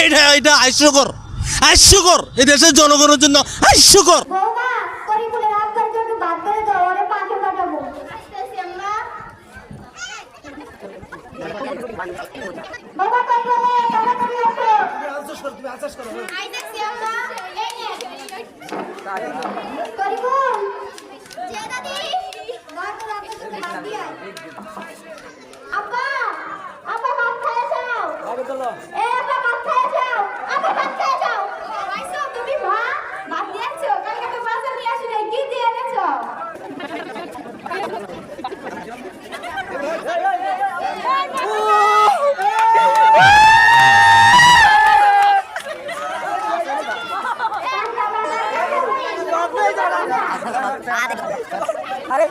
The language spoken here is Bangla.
এটা এটা হাস্যকর, হাস্যকর, এই দেশের জনগণের জন্য হাস্যকর। বৌমা করিমুলের আব্বার জন্য ভাত করে দাও, ওরে পাশে কাটাবো। আসতেছি আম্মা। বাবা কই গেলে? তাড়াতাড়ি আসো। তুমি আনসার করো। আইতাছি আম্মা। এই নে। করিমুল। যে দাদি। ভাত রাখতে তুমি ভাত দিয়ে আয়। আব্বা, আব্বা ভাত খেয়ে যাও। আগে চলো। এ আব্বা ভাত খেয়ে যাও। আব্বা ভাত খেয়ে যাও। আইছো তুমি ভাত দিয়েছো? কালকে তো বাজার নিয়ে আসি নাই, কি দিয়ে এনেছো? আরে